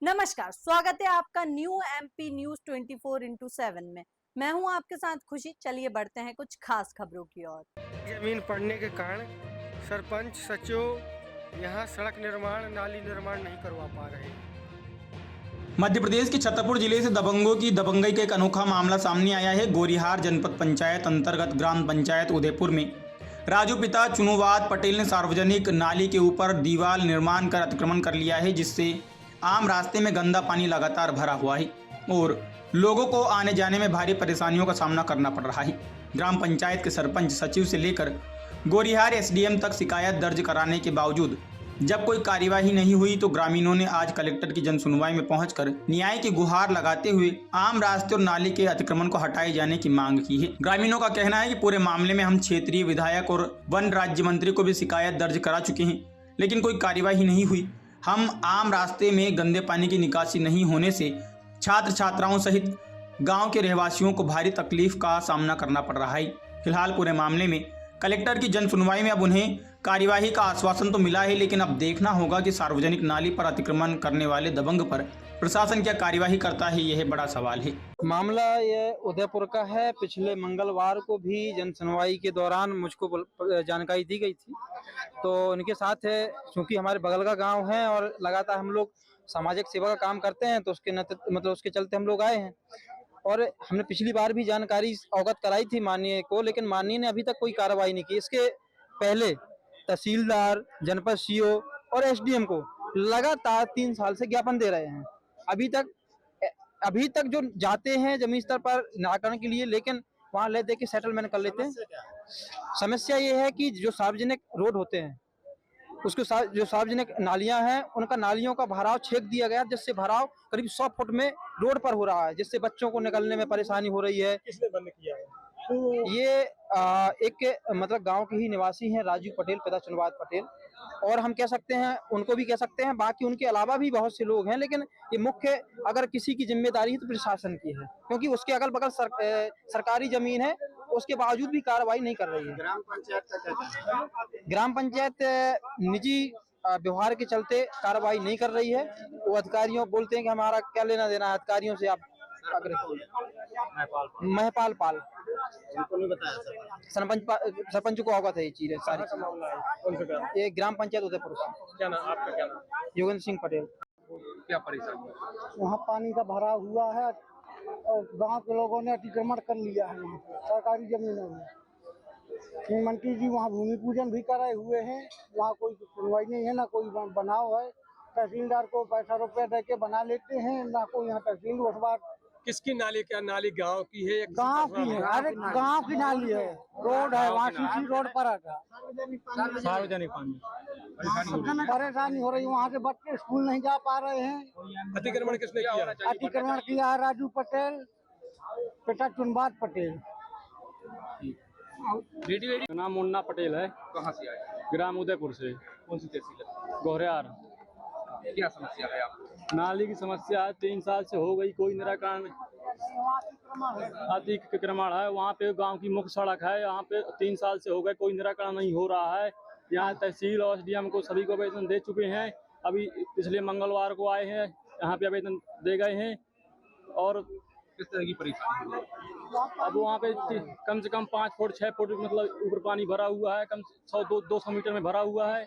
नमस्कार, स्वागत है आपका न्यू एमपी न्यूज 24x7 में। मैं हूं आपके साथ खुशी। चलिए बढ़ते हैं कुछ खास खबरों की ओर। जमीन पड़ने के कारण सरपंच सचिव यहां सड़क निर्माण नाली निर्माण नहीं करवा पा रहे। मध्य प्रदेश के छतरपुर जिले से दबंगों की दबंगई का एक अनोखा मामला सामने आया है। गोरिहार जनपद पंचायत अंतर्गत ग्राम पंचायत उदयपुर में राजू पिता चुनुवाद पटेल ने सार्वजनिक नाली के ऊपर दीवार निर्माण कर अतिक्रमण कर लिया है, जिससे आम रास्ते में गंदा पानी लगातार भरा हुआ है और लोगों को आने जाने में भारी परेशानियों का सामना करना पड़ रहा है। ग्राम पंचायत के सरपंच सचिव से लेकर गोरिहार एसडीएम तक शिकायत दर्ज कराने के बावजूद जब कोई कार्यवाही नहीं हुई तो ग्रामीणों ने आज कलेक्टर की जनसुनवाई में पहुंचकर न्याय की गुहार लगाते हुए आम रास्ते और नाले के अतिक्रमण को हटाए जाने की मांग की है। ग्रामीणों का कहना है कि पूरे मामले में हम क्षेत्रीय विधायक और वन राज्य मंत्री को भी शिकायत दर्ज करा चुके हैं, लेकिन कोई कार्यवाही नहीं हुई। हम आम रास्ते में गंदे पानी की निकासी नहीं होने से छात्र छात्राओं सहित गाँव के रहवासियों को भारी तकलीफ का सामना करना पड़ रहा है। फिलहाल पूरे मामले में कलेक्टर की जन सुनवाई में अब उन्हें कार्यवाही का आश्वासन तो मिला है, लेकिन अब देखना होगा कि सार्वजनिक नाली पर अतिक्रमण करने वाले दबंग पर प्रशासन क्या कार्यवाही करता है, यह बड़ा सवाल है। मामला ये उदयपुर का है। पिछले मंगलवार को भी जन सुनवाई के दौरान मुझको जानकारी दी गई थी, तो इनके साथ है क्योंकि हमारे बगल का गांव है और लगातार हम लोग सामाजिक सेवा का काम करते हैं, तो उसके चलते हम लोग आए हैं। और हमने पिछली बार भी जानकारी अवगत कराई थी माननीय को, लेकिन माननीय ने अभी तक कोई कार्रवाई नहीं की। इसके पहले तहसीलदार, जनपद सीओ और एसडीएम को लगातार 3 साल से ज्ञापन दे रहे हैं। अभी तक जो जाते हैं जमीन स्तर पर निराकरण के लिए, लेकिन वहां ले दे के सेटलमेंट कर लेते हैं। समस्या ये है कि जो सार्वजनिक रोड होते हैं उसके साथ जो सार्वजनिक नालियां हैं उनका नालियों का भराव छेक दिया गया, जिससे भराव करीब 100 फुट में रोड पर हो रहा है, जिससे बच्चों को निकलने में परेशानी हो रही है। किसने बंद किया है? ये एक मतलब गांव के ही निवासी हैं राजू पटेल, पिता चुनवाद पटेल, और हम कह सकते हैं उनको भी कह सकते हैं, बाकी उनके अलावा भी बहुत से लोग हैं। लेकिन ये मुख्य अगर किसी की जिम्मेदारी है तो प्रशासन की है, क्योंकि उसके अगल बगल सरकारी जमीन है, उसके बावजूद भी कार्रवाई नहीं कर रही है। ग्राम पंचायत का कहना है ग्राम पंचायत निजी व्यवहार के चलते कार्रवाई नहीं कर रही है। वो अधिकारियों बोलते हैं कि हमारा क्या लेना देना है अधिकारियों से। आप महपाल पाल नहीं बताया सरपंच को अवगत है ये चीज है सारी। ये ग्राम पंचायत उदयपुर का। क्या नाम आपका? क्या नाम? योगेंद्र सिंह पटेल। क्या परेशानी? वहाँ पानी का भरा हुआ है और गांव के लोगों ने अतिक्रमण कर लिया है वहाँ पे सरकारी जमीनों में। मंत्री जी वहाँ भूमि पूजन भी कराए हुए हैं, वहाँ कोई सुनवाई नहीं है, ना कोई बनाव है। तहसीलदार को पैसा रुपया दे के बना लेते हैं, ना कोई यहाँ तहसील उठवा। किसकी नाली? क्या नाली गांव की है? गांव की है, अरे गांव की नाली है, रोड है वहाँ, सीसी रोड पर है। सार्वजनिक पानी परेशानी हो रही, वहाँ से बच्चे स्कूल नहीं जा पा रहे हैं। अतिक्रमण किसने किया? अतिक्रमण किया है राजू पटेल, पिता चुनवाद पटेल। नाम मुन्ना पटेल है। कहाँ से आए? ग्राम उदयपुर से। कौन सी तहसील है? गोहरियार। क्या समस्या है आपको? नाली की समस्या है, 3 साल से हो गई, कोई निराकरण। अतिक्रमण है वहाँ पे, गांव की मुख्य सड़क है, यहाँ पे 3 साल से हो गए, कोई निराकरण नहीं हो रहा है। यहाँ तहसील और एसडीएम को सभी को आवेदन दे चुके हैं। अभी पिछले मंगलवार को आए हैं, यहाँ पे आवेदन दे गए हैं। और किस तरह की परेशानी? अब वहाँ पे कम से कम 5 फुट 6 फुट मतलब ऊपर पानी भरा हुआ है, कम 100-200 मीटर में भरा हुआ है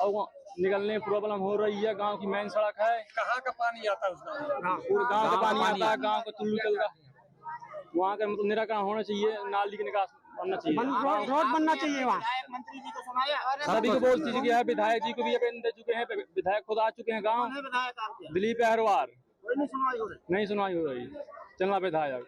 और निकलने में प्रॉब्लम हो रही है। गांव की मेन सड़क है। कहाँ का पानी आता है? पूरे गांव का पानी आता है, गांव का टुल्लू चल रहा। वहाँ का मतलब निराकरण होना चाहिए, नाली की निकास बनना चाहिए, रोड बनना चाहिए वहाँ। मंत्री जी को सुनाया, सभी को बोल चुके हैं, विधायक जी को भी आवेदन दे चुके हैं, विधायक खुद आ चुके हैं गाँव। दिलीप अहरवार। नहीं सुनवाई हो रही, चलना विधायक।